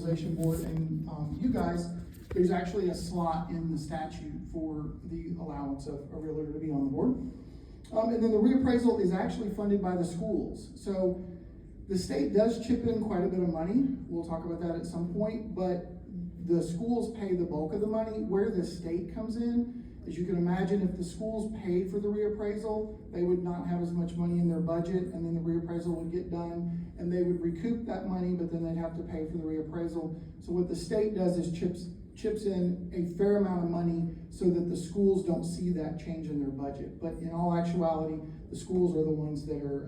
Equalization Board and you guys, there's actually a slot in the statute for the allowance of a realtor to be on the board. And then the reappraisal is actually funded by the schools. So the state does chip in quite a bit of money. We'll talk about that at some point, but the schools pay the bulk of the money. Where the state comes in, as you can imagine, if the schools paid for the reappraisal, they would not have as much money in their budget, and then the reappraisal would get done, and they would recoup that money, but then they'd have to pay for the reappraisal. So what the state does is chips in a fair amount of money so that the schools don't see that change in their budget. But in all actuality, the schools are the ones that are,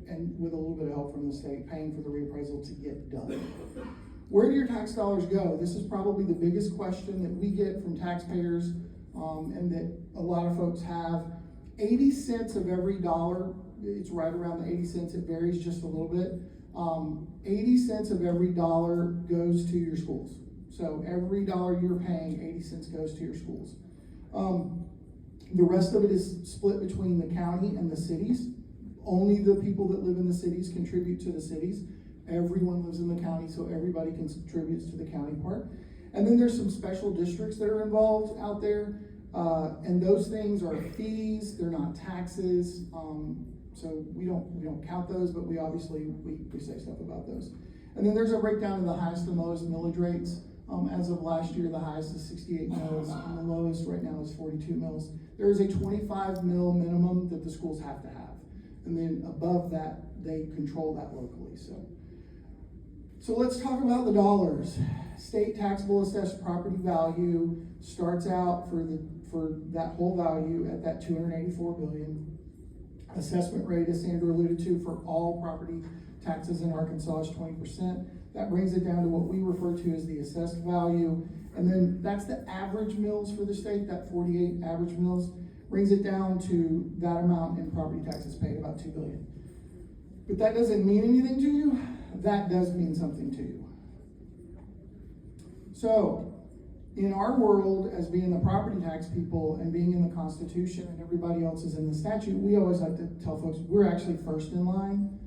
and with a little bit of help from the state, paying for the reappraisal to get done. Where do your tax dollars go? This is probably the biggest question that we get from taxpayers, and that a lot of folks have. 80 cents of every dollar, it's right around the 80 cents, it varies just a little bit. 80 cents of every dollar goes to your schools. So every dollar you're paying, 80 cents goes to your schools. The rest of it is split between the county and the cities. Only the people that live in the cities contribute to the cities. Everyone lives in the county, so everybody contributes to the county part. And then there's some special districts that are involved out there, and those things are fees, they're not taxes. So we don't count those, but we obviously say stuff about those. And then there's a breakdown of the highest and lowest millage rates. As of last year, the highest is 68 mils, and the lowest right now is 42 mils. There is a 25 mil minimum that the schools have to have. And then above that, they control that locally. So let's talk about the dollars. State taxable assessed property value starts out for that whole value at that 284 billion. Assessment rate, as Sandra alluded to, for all property taxes in Arkansas is 20%. That brings it down to what we refer to as the assessed value. And then that's the average mills for the state, that 48 average mills, brings it down to that amount in property taxes paid, about $2 billion. But that doesn't mean anything to you. That does mean something to you. So, in our world, as being the property tax people and being in the Constitution and everybody else is in the statute, we always like to tell folks we're actually first in line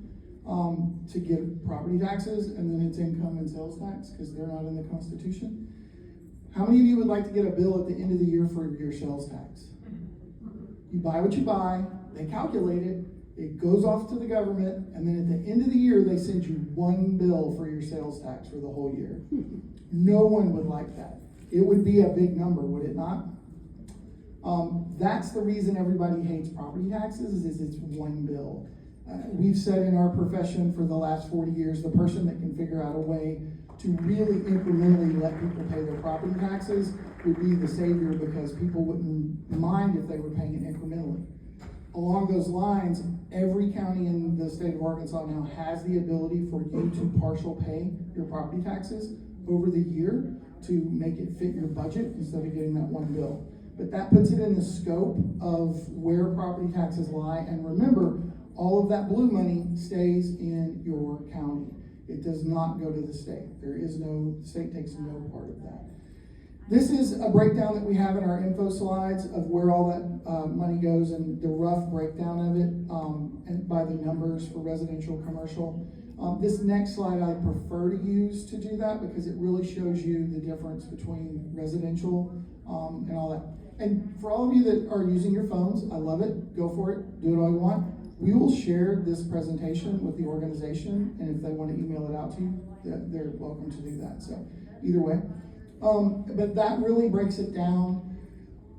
to get property taxes, and then it's income and sales tax because they're not in the Constitution. How many of you would like to get a bill at the end of the year for your sales tax? You buy what you buy, they calculate it, it goes off to the government, and then at the end of the year, they send you one bill for your sales tax for the whole year. No one would like that. It would be a big number, would it not? That's the reason everybody hates property taxes, is it's one bill. We've said in our profession for the last 40 years, the person that can figure out a way to really incrementally let people pay their property taxes would be the savior, because people wouldn't mind if they were paying it incrementally. Along those lines, every county in the state of Arkansas now has the ability for you to partial pay your property taxes over the year to make it fit your budget instead of getting that one bill. But that puts it in the scope of where property taxes lie. And remember, all of that blue money stays in your county. It does not go to the state. The state takes no part of that. This is a breakdown that we have in our info slides of where all that money goes, and the rough breakdown of it and by the numbers for residential, commercial. This next slide I prefer to use to do that because it really shows you the difference between residential and all that. And for all of you that are using your phones, I love it. Go for it. Do it all you want. We will share this presentation with the organization, and if they want to email it out to you, they're welcome to do that. So either way. But that really breaks it down.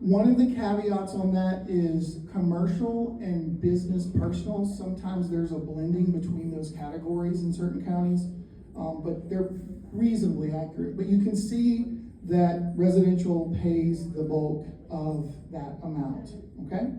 One of the caveats on that is commercial and business personal. Sometimes there's a blending between those categories in certain counties, but they're reasonably accurate. But you can see that residential pays the bulk of that amount, okay?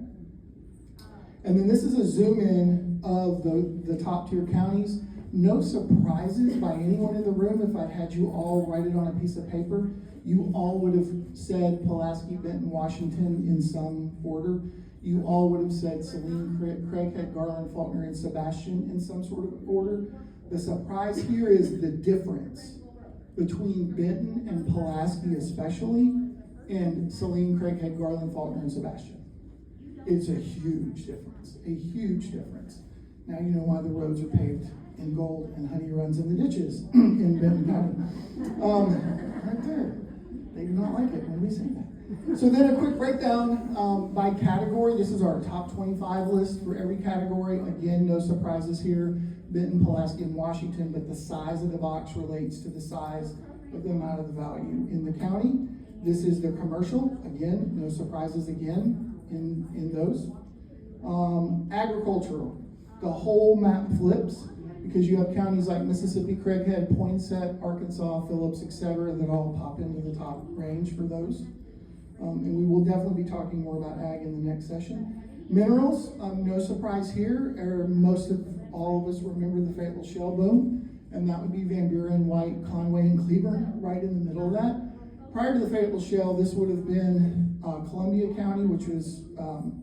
And then this is a zoom in of the top tier counties. No surprises by anyone in the room. If I had you all write it on a piece of paper, you all would have said Pulaski, Benton, Washington in some order. You all would have said Saline, Craighead, Garland, Faulkner, and Sebastian in some sort of order. The surprise here is the difference between Benton and Pulaski especially, and Saline, Craighead, Garland, Faulkner, and Sebastian. It's a huge difference, a huge difference. Now you know why the roads are paved in gold, and honey runs in the ditches in Benton County. Right there. They do not like it when we say that. So then a quick breakdown by category. This is our top 25 list for every category. Again, no surprises here. Benton, Pulaski, and Washington, but the size of the box relates to the size of the amount of the value in the county. This is the commercial. Again, no surprises again in those. Agricultural. The whole map flips because you have counties like Mississippi, Craighead, Poinsett, Arkansas, Phillips, etc. that all pop into the top range for those. And we will definitely be talking more about ag in the next session. Minerals, no surprise here. Most of all of us remember the Fayetteville Shale boom, and that would be Van Buren, White, Conway, and Cleburne right in the middle of that. Prior to the Fayetteville Shale, this would have been Columbia County, which was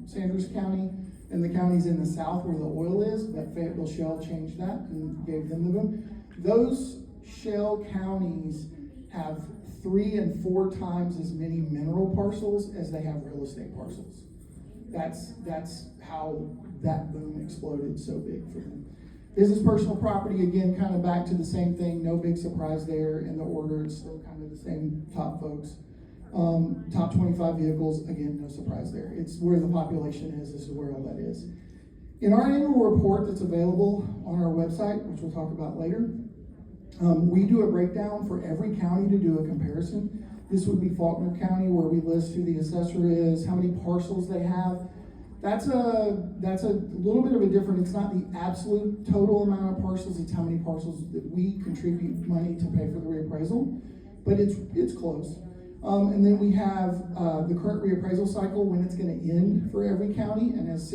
Sanders County, and the counties in the south where the oil is, but Fayetteville Shale changed that and gave them the boom. Those shale counties have 3 and 4 times as many mineral parcels as they have real estate parcels. That's how that boom exploded so big for them. Business personal property, again, kind of back to the same thing. No big surprise there in the order. It's still kind of the same top folks. Top 25 vehicles, again, no surprise there. It's where the population is. This is where all that is. In our annual report that's available on our website, which we'll talk about later, we do a breakdown for every county to do a comparison. This would be Faulkner County, where we list who the assessor is, how many parcels they have. That's a little bit of a different, it's not the absolute total amount of parcels, it's how many parcels that we contribute money to pay for the reappraisal, but it's close. And then we have the current reappraisal cycle, when it's going to end for every county, and as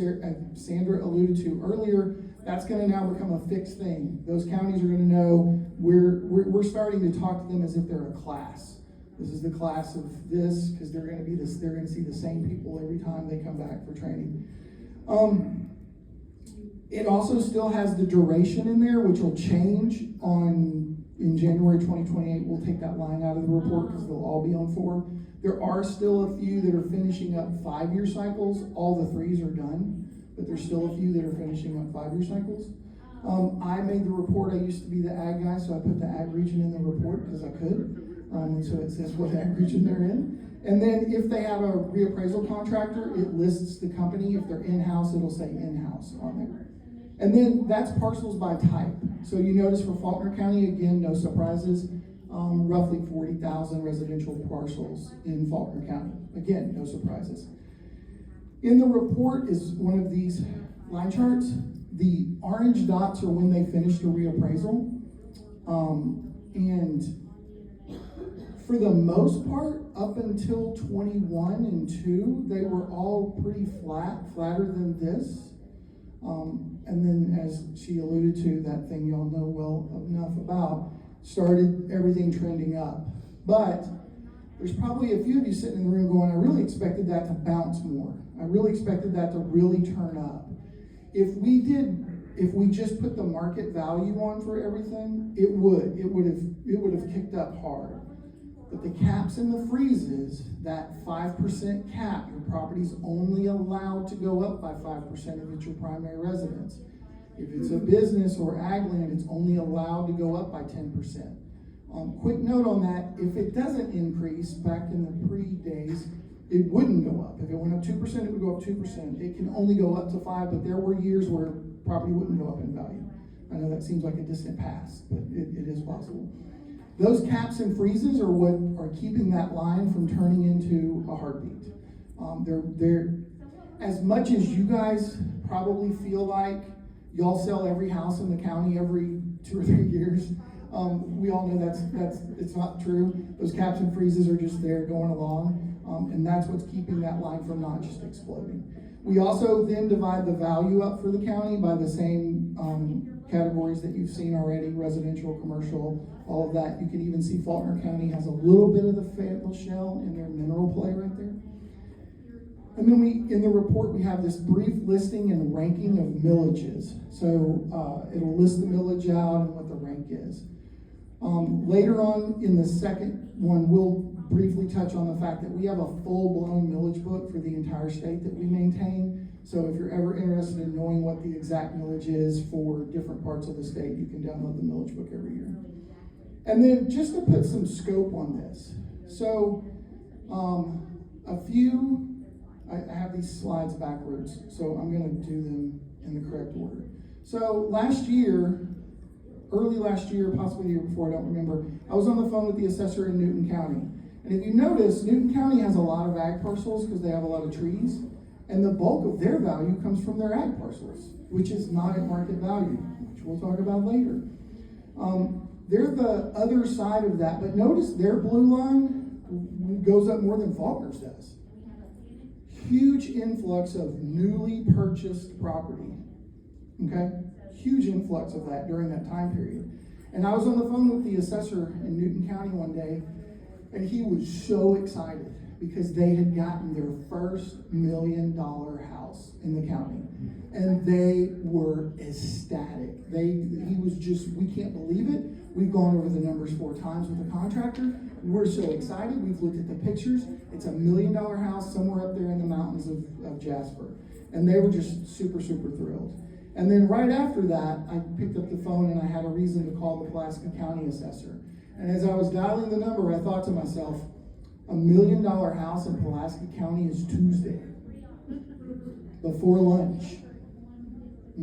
Sandra alluded to earlier, that's going to now become a fixed thing. Those counties are going to know we're starting to talk to them as if they're a class. This is the class of this, because they're going to see the same people every time they come back for training. It also still has the duration in there, which will change in January 2028. We'll take that line out of the report because they'll all be on 4. There are still a few that are finishing up 5-year cycles. All the 3s are done, but there's still a few that are finishing up 5-year cycles. I made the report. I used to be the ag guy, so I put the ag region in the report because I could. And so it says what ag region they're in. And then if they have a reappraisal contractor, it lists the company. If they're in-house, it'll say in-house on there. And then that's parcels by type. So you notice for Faulkner County, again, no surprises, roughly 40,000 residential parcels in Faulkner County. Again, no surprises. In the report is one of these line charts. The orange dots are when they finished the reappraisal. And for the most part, up until 21 and 2, they were all pretty flatter than this. And then, as she alluded to, that thing y'all know well enough about, started everything trending up. But there's probably a few of you sitting in the room going, I really expected that to bounce more. I really expected that to really turn up. If we just put the market value on for everything, it would have kicked up hard. But the caps and the freezes, that 5% cap, your property's only allowed to go up by 5% if it's your primary residence. If it's a business or ag land, it's only allowed to go up by 10%. Quick note on that, if it doesn't increase, back in the pre-days, it wouldn't go up. If it went up 2%, it would go up 2%. It can only go up to 5%, but there were years where property wouldn't go up in value. I know that seems like a distant past, but it is possible. Those caps and freezes are what are keeping that line from turning into a heartbeat. They're as much as you guys probably feel like y'all sell every house in the county every 2 or 3 years. We all know that's it's not true. Those caps and freezes are just there going along, and that's what's keeping that line from not just exploding. We also then divide the value up for the county by the same categories that you've seen already: residential, commercial, all of that. You can even see Faulkner County has a little bit of the Fayetteville Shale in their mineral play right there. And then in the report, we have this brief listing and ranking of millages. So it'll list the millage out and what the rank is. Later on in the second one, we'll briefly touch on the fact that we have a full-blown millage book for the entire state that we maintain. So if you're ever interested in knowing what the exact millage is for different parts of the state, you can download the millage book every year. And then just to put some scope on this. So I have these slides backwards, so I'm going to do them in the correct order. So early last year, possibly the year before, I don't remember, I was on the phone with the assessor in Newton County. And if you notice, Newton County has a lot of ag parcels because they have a lot of trees. And the bulk of their value comes from their ag parcels, which is not at market value, which we'll talk about later. They're the other side of that, but notice their blue line goes up more than Faulkner's does. Huge influx of newly purchased property, okay? Huge influx of that during that time period. And I was on the phone with the assessor in Newton County one day, and he was so excited because they had gotten their first $1 million house in the county. And they were ecstatic. He was just, we can't believe it. We've gone over the numbers 4 times with the contractor. We're so excited. We've looked at the pictures. It's $1 million house somewhere up there in the mountains of Jasper. And they were just super, super thrilled. And then right after that, I picked up the phone and I had a reason to call the Pulaski County assessor. And as I was dialing the number, I thought to myself, $1 million house in Pulaski County is Tuesday before lunch.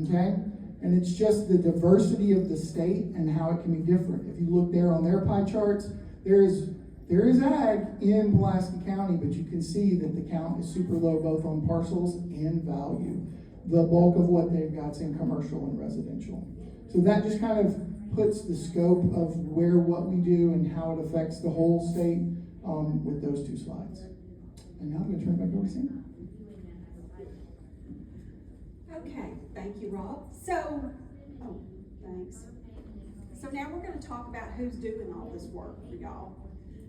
Okay? And it's just the diversity of the state and how it can be different. If you look there on their pie charts, there is ag in Pulaski County, but you can see that the count is super low both on parcels and value. The bulk of what they've got is in commercial and residential. So that just kind of puts the scope of what we do and how it affects the whole state with those 2 slides. And now I'm going to turn it back over to Sam. Okay, thank you, Rob. So, thanks. So now we're going to talk about who's doing all this work for y'all.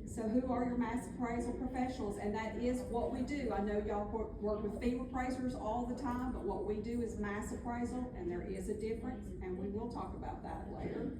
So who are your mass appraisal professionals? And that is what we do. I know y'all work with FEMA appraisers all the time, but what we do is mass appraisal, and there is a difference, and we will talk about that later.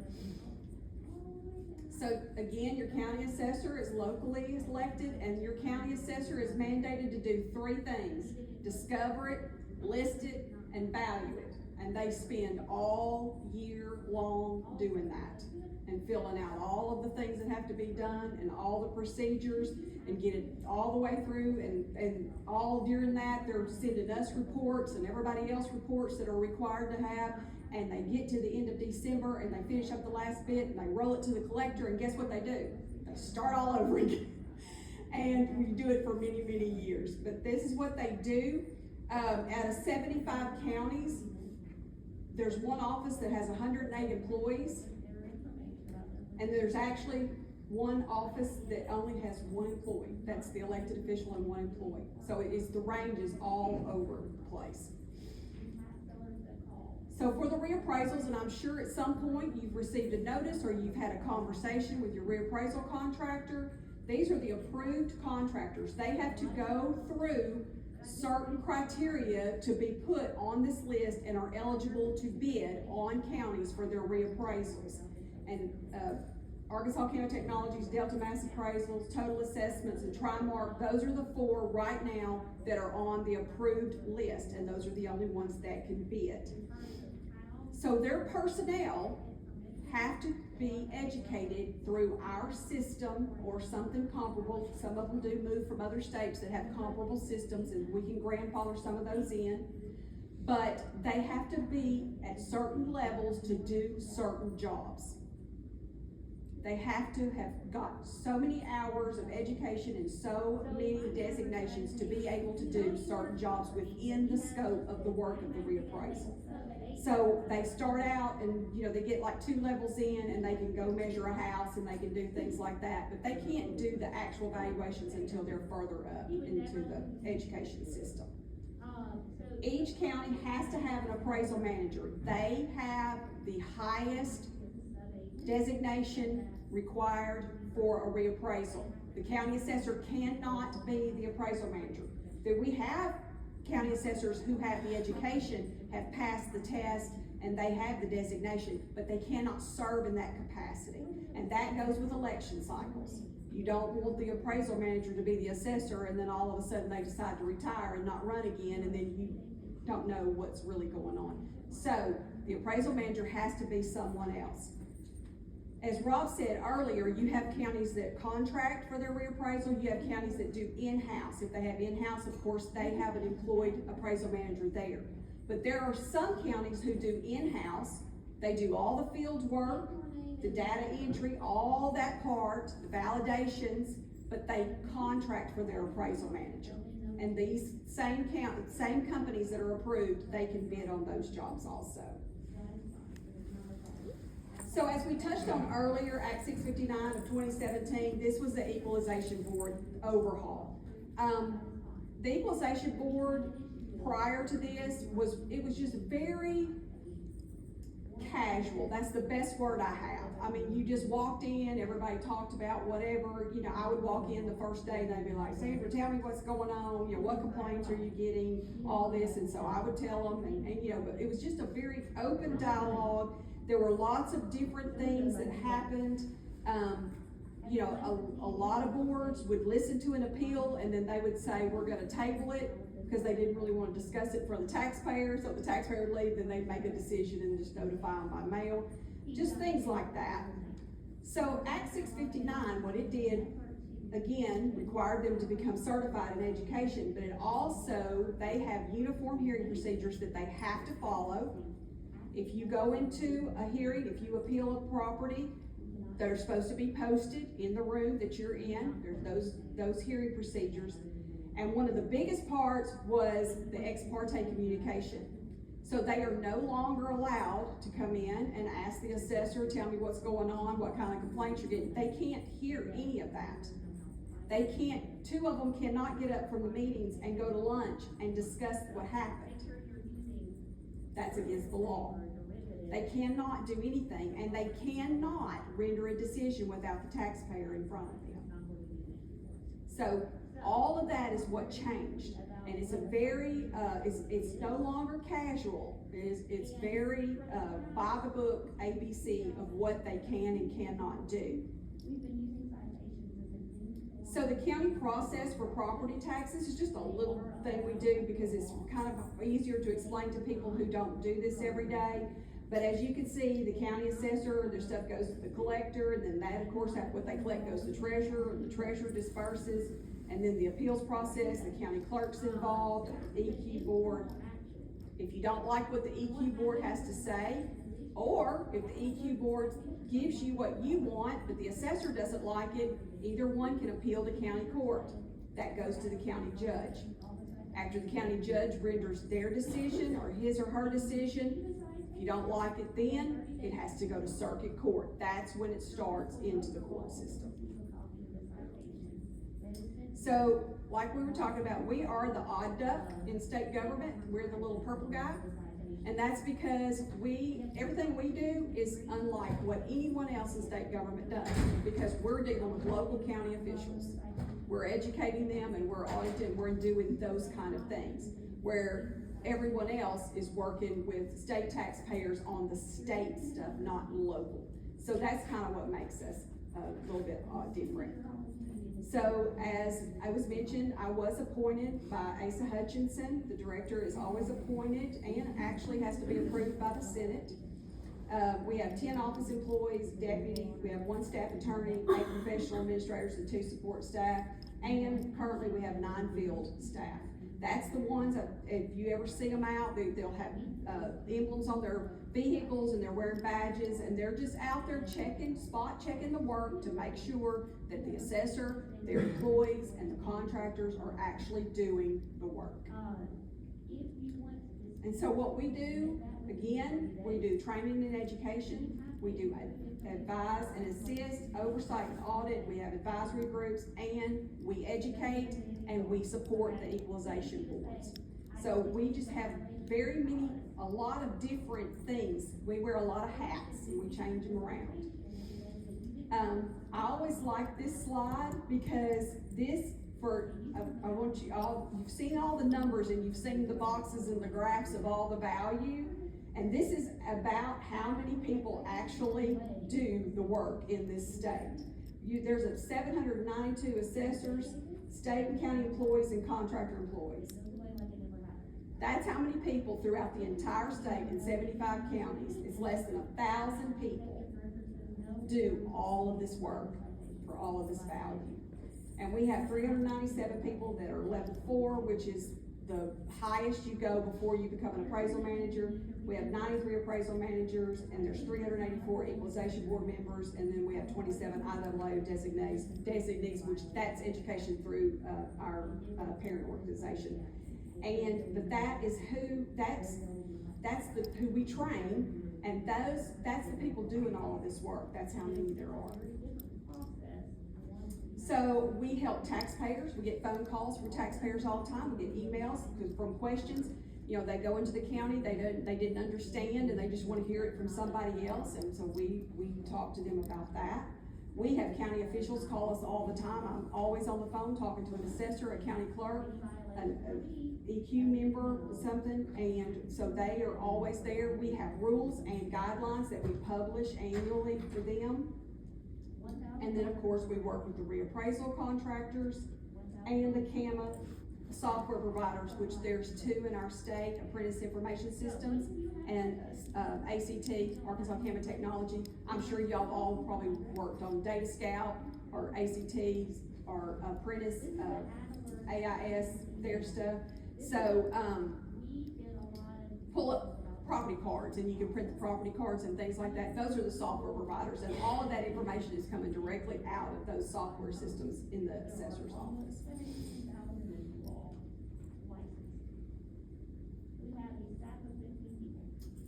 So again, your county assessor is locally elected, and your county assessor is mandated to do 3 things: discover it, list it, and value it. And they spend all year long doing that and filling out all of the things that have to be done and all the procedures and get it all the way through, and all during that they're sending us reports and everybody else reports that are required to have, and they get to the end of December and they finish up the last bit and they roll it to the collector, and guess what they do? They start all over again. And we do it for many, many years. But this is what they do. Out of 75 counties, there's one office that has 108 employees, and there's actually one office that only has 1 employee. That's the elected official and 1 employee. So the range is all over the place. So for the reappraisals, and I'm sure at some point you've received a notice or you've had a conversation with your reappraisal contractor, these are the approved contractors. They have to go through certain criteria to be put on this list and are eligible to bid on counties for their reappraisals. And Arkansas County Technologies, Delta Mass Appraisals, Total Assessments, and Trimark, those are the 4 right now that are on the approved list, and those are the only ones that can bid. So their personnel have to be educated through our system or something comparable. Some of them do move from other states that have comparable systems, and we can grandfather some of those in. But they have to be at certain levels to do certain jobs. They have to have got so many hours of education and so many designations to be able to do certain jobs within the scope of the work of the reappraisal. So they start out and, they get like 2 levels in, and they can go measure a house and they can do things like that, but they can't do the actual valuations until they're further up into the education system. Each county has to have an appraisal manager. They have the highest designation required for a reappraisal. The county assessor cannot be the appraisal manager. We have county assessors who have the education, have passed the test, and they have the designation, but they cannot serve in that capacity. And that goes with election cycles. You don't want the appraisal manager to be the assessor, and then all of a sudden they decide to retire and not run again, and then you don't know what's really going on. So the appraisal manager has to be someone else. As Rob said earlier, you have counties that contract for their reappraisal, you have counties that do in-house. If they have in-house, of course, they have an employed appraisal manager there. But there are some counties who do in-house. They do all the field work, the data entry, all that part, the validations, but they contract for their appraisal manager. And these same companies that are approved, they can bid on those jobs also. So as we touched on earlier, Act 659 of 2017, this was the Equalization Board overhaul. The Equalization Board prior to this was just very casual. That's the best word I have. I mean, you just walked in, everybody talked about whatever, you know, I would walk in the first day and they'd be like, Sandra, tell me what's going on, you know, what complaints are you getting, all this, and so I would tell them, and you know, but it was just a very open dialogue. There were lots of different things that happened. You know, a lot of boards would listen to an appeal and then they would say, we're gonna table it, because they didn't really want to discuss it for the taxpayer, so the taxpayer would leave, then they'd make a decision and just notify them by mail. Just things like that. So Act 659, what it did, again, required them to become certified in education, but it also, they have uniform hearing procedures that they have to follow. If you go into a hearing, if you appeal a property, they're supposed to be posted in the room that you're in. There's those hearing procedures. And one of the biggest parts was the ex parte communication. So they are no longer allowed to come in and ask the assessor, tell me what's going on, what kind of complaints you're getting. They can't hear any of that. They can't, two of them cannot get up from the meetings and go to lunch and discuss what happened. That's against the law. They cannot do anything, and they cannot render a decision without the taxpayer in front of them. So all of that is what changed, and it's a very, it's no longer casual. It's very by the book ABC of what they can and cannot do. So the county process for property taxes is just a little thing we do because it's kind of easier to explain to people who don't do this every day. But as you can see, the county assessor, their stuff goes to the collector, and then that, of course, what they collect goes to the treasurer, and the treasurer disperses. And then the appeals process, the county clerk's involved, the EQ board. If you don't like what the EQ board has to say, or if the EQ board gives you what you want, but the assessor doesn't like it, either one can appeal to county court. That goes to the county judge. After the county judge renders their decision or his or her decision, if you don't like it then, it has to go to circuit court. That's when it starts into the court system. So, like we were talking about, we are the odd duck in state government. We're the little purple guy. And that's because everything we do is unlike what anyone else in state government does, because we're dealing with local county officials. We're educating them and we're auditing, we're doing those kind of things, where everyone else is working with state taxpayers on the state stuff, not local. So that's kind of what makes us a little bit different. So as I was mentioned, I was appointed by Asa Hutchinson. The director is always appointed and actually has to be approved by the Senate. We have 10 office employees, deputy, we have 1 staff attorney, 8 professional administrators, and 2 support staff, and currently we have 9 field staff. That's the ones that, if you ever see them out, they'll have emblems on their vehicles and they're wearing badges, and they're just out there spot checking the work to make sure that the assessor, their employees, and the contractors are actually doing the work. And so what we do, again, we do training and education, we do advise and assist, oversight and audit, we have advisory groups, and we educate and we support the equalization boards. So we just have a lot of different things. We wear a lot of hats and we change them around. I always like this slide because I want you all, you've seen all the numbers and you've seen the boxes and the graphs of all the value. And this is about how many people actually do the work in this state. There's 792 assessors, state and county employees, and contractor employees. That's how many people throughout the entire state in 75 counties, it's less than 1,000 people do all of this work for all of this value. And we have 397 people that are level 4, which is the highest you go before you become an appraisal manager. We have 93 appraisal managers, and there's 384 equalization board members, and then we have 27 IAA designees, which that's education through our parent organization. But that's who we train, and that's the people doing all of this work. That's how many there are. So we help taxpayers. We get phone calls from taxpayers all the time. We get emails from questions. You know, they go into the county, they didn't understand, and they just want to hear it from somebody else, and so we talk to them about that. We have county officials call us all the time. I'm always on the phone talking to an assessor, a county clerk, an EQ member, something, and so they are always there. We have rules and guidelines that we publish annually for them. And then, of course, we work with the reappraisal contractors and the CAMA software providers, which there's 2 in our state, Apprentice Information Systems and ACT, Arkansas CAMA Technology. I'm sure y'all all probably worked on Data Scout or ACT or Apprentice, AIS, their stuff. So pull up property cards, and you can print the property cards and things like that. Those are the software providers, and all of that information is coming directly out of those software systems in the assessor's office.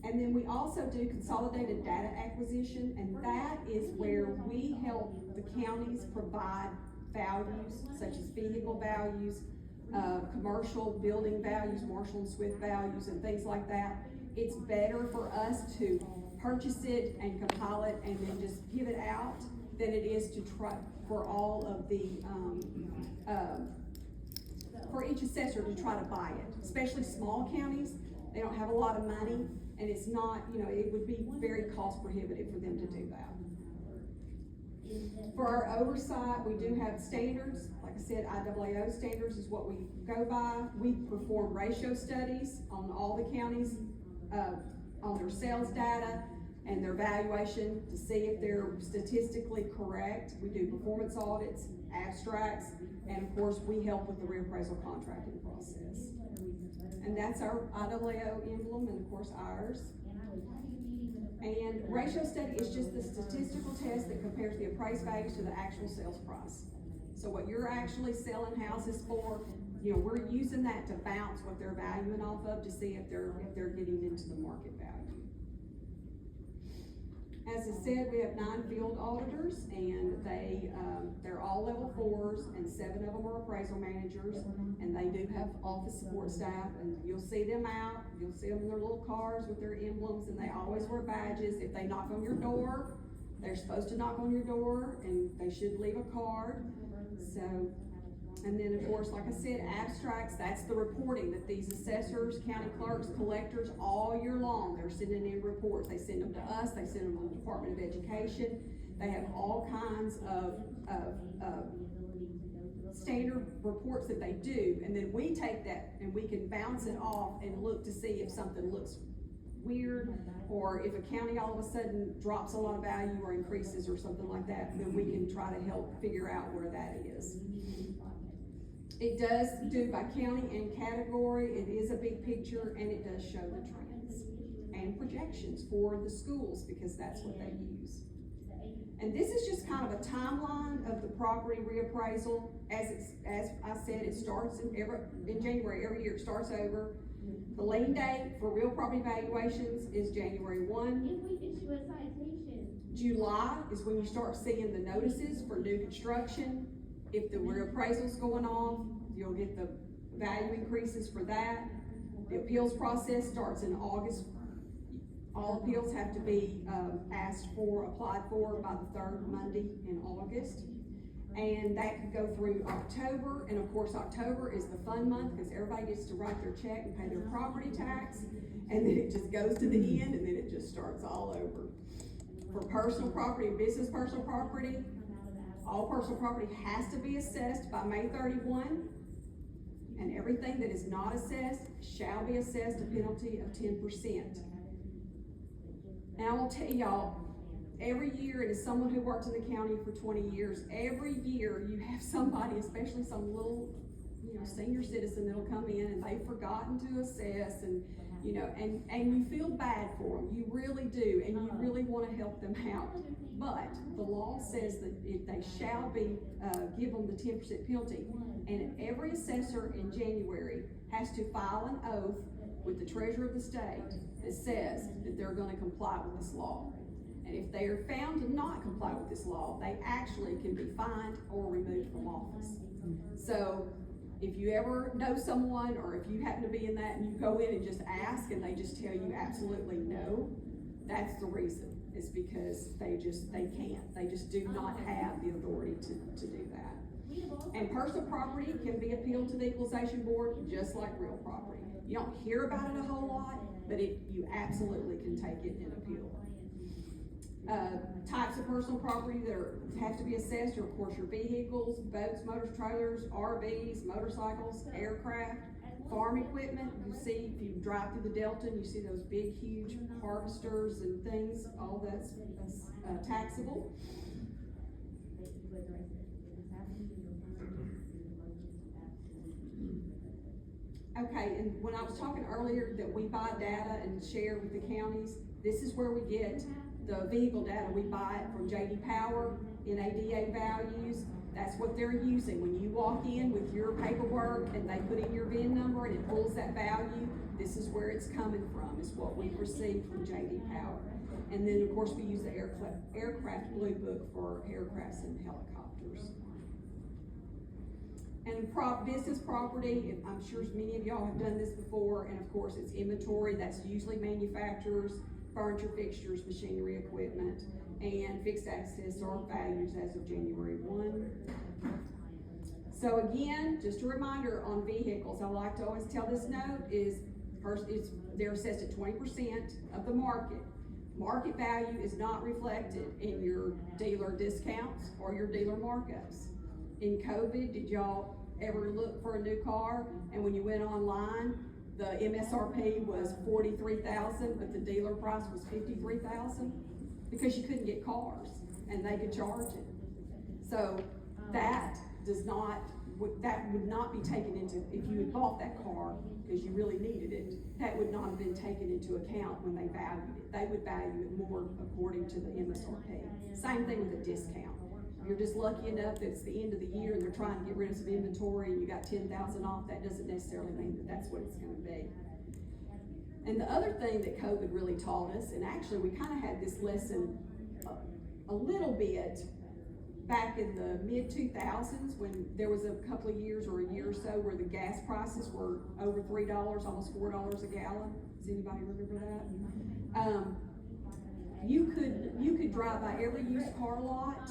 And then we also do consolidated data acquisition, and that is where we help the counties provide values such as vehicle values, commercial building values, Marshall and Swift values, and things like that. It's better for us to purchase it and compile it and then just give it out than it is to try for all of the, for each assessor to try to buy it. Especially small counties, they don't have a lot of money, and it's not, you know, it would be very cost prohibitive for them to do that. For our oversight, we do have standards. Like I said, IAAO standards is what we go by. We perform ratio studies on all the counties, on their sales data and their valuation to see if they're statistically correct. We do performance audits, abstracts, and of course we help with the reappraisal contracting process. And that's our IAAO emblem, and of course ours. And ratio study is just the statistical test that compares the appraised values to the actual sales price. So what you're actually selling houses for, you know, we're using that to bounce what they're valuing off of to see if they're getting into the market value. As I said, we have 9 field auditors, and they're all level 4s, and 7 of them are appraisal managers, and they do have office support staff, and you'll see them out, you'll see them in their little cars with their emblems, and they always wear badges. If they knock on your door, they're supposed to knock on your door, and they should leave a card. So, and then of course, like I said, abstracts, that's the reporting that these assessors, county clerks, collectors, all year long, they're sending in reports. They send them to us, they send them to the Department of Education. They have all kinds of standard reports that they do, and then we take that and we can bounce it off and look to see if something looks weird, or if a county all of a sudden drops a lot of value or increases or something like that, then we can try to help figure out where that is. It does do by county and category. It is a big picture, and it does show the trends and projections for the schools, because that's what they use. And this is just kind of a timeline of the property reappraisal. As I said, it starts in January every year. It starts over. The lien date for real property valuations is January 1. If we issue a citation. July is when you start seeing the notices for new construction. If the reappraisal's going on, you'll get the value increases for that. The appeals process starts in August. All appeals have to be applied for by the 3rd Monday in August. And that could go through October, and of course October is the fun month because everybody gets to write their check and pay their property tax, and then it just goes to the end, and then it just starts all over. For personal property and business personal property, all personal property has to be assessed by May 31, and everything that is not assessed shall be assessed a penalty of 10%. And I will tell y'all, every year, and as someone who worked in the county for 20 years, every year you have somebody, especially some little, senior citizen that'll come in and they've forgotten to assess, and and you feel bad for them. You really do, and you really want to help them out. But the law says that if they shall be, give them the 10% penalty, and every assessor in January has to file an oath with the treasurer of the state that says that they're gonna comply with this law. And if they are found to not comply with this law, they actually can be fined or removed from office. So if you ever know someone, or if you happen to be in that and you go in and just ask and they just tell you absolutely no, that's the reason. It's because they can't. They just do not have the authority to do that. And personal property can be appealed to the equalization board just like real property. You don't hear about it a whole lot, but you absolutely can take it and appeal. Types of personal property that have to be assessed are, of course, your vehicles, boats, motors, trailers, RVs, motorcycles, aircraft, farm equipment. You see, if you drive through the Delta and you see those big, huge harvesters and things, all that's taxable. Okay, and when I was talking earlier that we buy data and share with the counties, this is where we get the vehicle data. We buy it from J.D. Power, NADA values. That's what they're using. When you walk in with your paperwork and they put in your VIN number and it pulls that value, this is where it's coming from, is what we've received from J.D. Power. And then, of course, we use the aircraft blue book for aircrafts and helicopters. And business property, I'm sure many of y'all have done this before, and of course it's inventory. That's usually manufacturers, furniture, fixtures, machinery, equipment, and fixed assets or values as of January 1. So again, just a reminder on vehicles, I like to always tell this note is, first, they're assessed at 20% of the market. Market value is not reflected in your dealer discounts or your dealer markups. In COVID, did y'all ever look for a new car, and when you went online, the MSRP was $43,000, but the dealer price was $53,000? Because you couldn't get cars, and they could charge it. So that would not be taken into, if you had bought that car because you really needed it, that would not have been taken into account when they valued it. They would value it more according to the MSRP. Same thing with a discount. You're just lucky enough that it's the end of the year and they're trying to get rid of some inventory and you got 10,000 off, that doesn't necessarily mean that that's what it's gonna be. And the other thing that COVID really taught us, and actually we kind of had this lesson a little bit back in the mid-2000s, when there was a couple of years or a year or so where the gas prices were over $3, almost $4 a gallon. Does anybody remember that? You could drive by every used car lot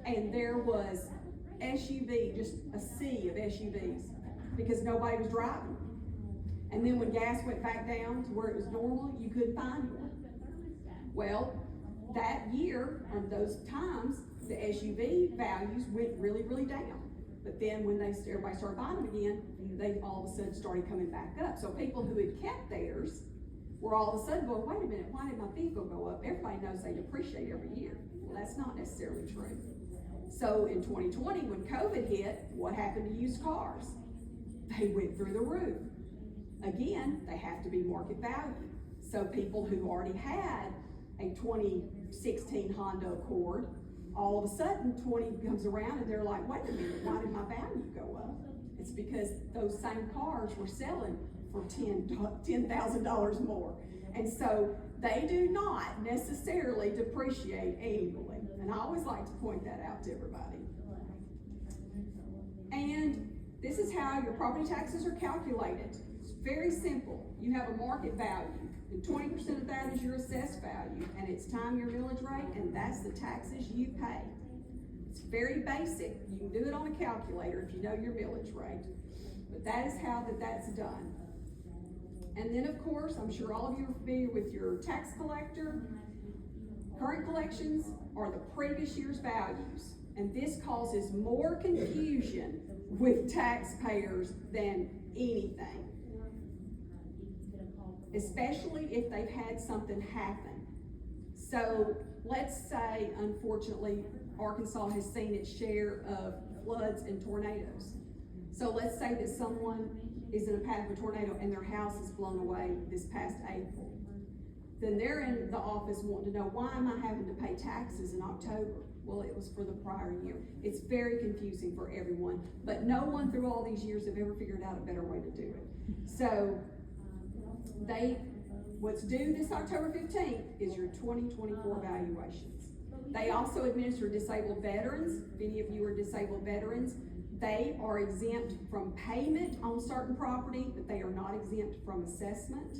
and there was SUV, just a sea of SUVs, because nobody was driving. And then when gas went back down to where it was normal, you couldn't find one. Well, that year, or those times, the SUV values went really, really down. But then when everybody started buying them again, they all of a sudden started coming back up. So people who had kept theirs were all of a sudden going, wait a minute, why did my vehicle go up? Everybody knows they depreciate every year. Well, that's not necessarily true. So in 2020, when COVID hit, what happened to used cars? They went through the roof. Again, they have to be market value. So people who already had a 2016 Honda Accord, all of a sudden 20 comes around and they're like, wait a minute, why did my value go up? It's because those same cars were selling for $10,000 more. And so they do not necessarily depreciate annually. And I always like to point that out to everybody. And this is how your property taxes are calculated. It's very simple. You have a market value, and 20% of that is your assessed value, and it's time your millage rate, and that's the taxes you pay. It's very basic. You can do it on a calculator if you know your millage rate, but that is how that's done. And then, of course, I'm sure all of you are familiar with your tax collector. Current collections are the previous year's values. And this causes more confusion with taxpayers than anything. Especially if they've had something happen. So let's say, unfortunately, Arkansas has seen its share of floods and tornadoes. So let's say that someone is in a path of a tornado and their house is blown away this past April. Then they're in the office wanting to know, why am I having to pay taxes in October? Well, it was for the prior year. It's very confusing for everyone, but no one through all these years have ever figured out a better way to do it. So what's due this October 15th is your 2024 valuations. They also administer disabled veterans. If any of you are disabled veterans, they are exempt from payment on certain property, but they are not exempt from assessment.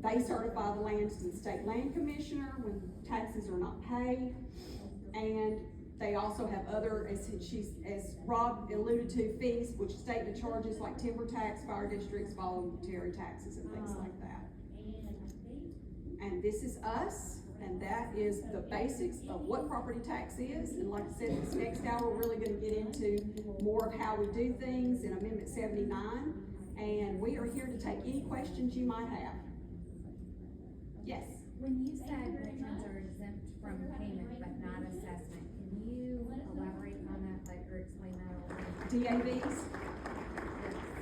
They certify the lands to the state land commissioner when taxes are not paid. And they also have other, as Rob alluded to, fees, which state the charges like timber tax, fire districts, voluntary taxes, and things like that. And this is us, and that is the basics of what property tax is. And like I said, this next hour, we're really gonna get into more of how we do things in Amendment 79. And we are here to take any questions you might have. Yes? When you said veterans are exempt from payment but not assessment, can you elaborate on that, or explain that a little bit? DAVs?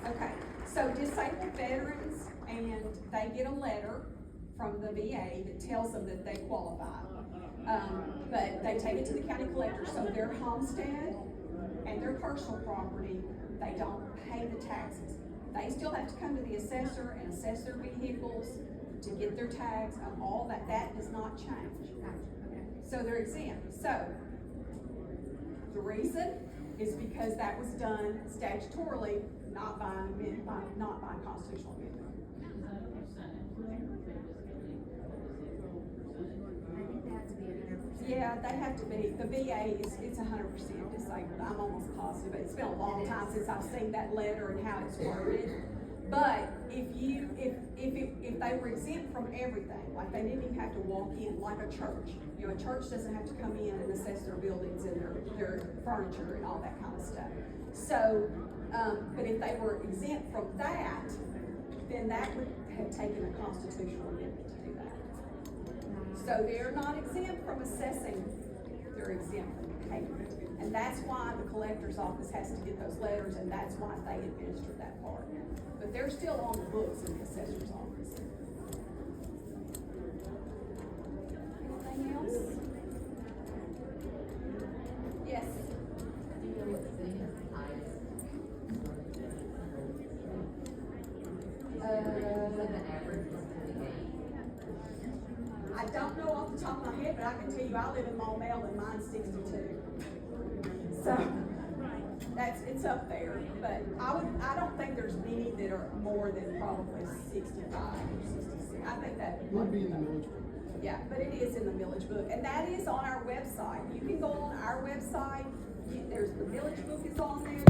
Okay, so disabled veterans, and they get a letter from the VA that tells them that they qualify. But they take it to the county collector, so their homestead and their personal property, they don't pay the taxes. They still have to come to the assessor and assess their vehicles to get their tags, and all that. That does not change. So they're exempt. So the reason is because that was done statutorily, not by constitutional amendment. I think they have to be 100%. Yeah, they have to be. The VA it's 100% disabled. I'm almost positive. It's been a long time since I've seen that letter and how it's worded. But if they were exempt from everything, like they didn't even have to walk in, like a church. You know, a church doesn't have to come in and assess their buildings and their furniture and all that kind of stuff. So, but if they were exempt from that, then that would have taken a constitutional amendment to do that. So they're not exempt from assessing, they're exempt from payment. And that's why the collector's office has to get those letters, and that's why they administer that part. But they're still on the books in the assessor's office. Anything else? Yes? I don't know off the top of my head, but I can tell you I live in Maumelle and mine's 62. So it's up there, but I don't think there's many that are more than probably 65 or 66. I think that Would be in the millage book. yeah, but it is in the millage book, and that is on our website. You can go on our website. There's the millage book is on there.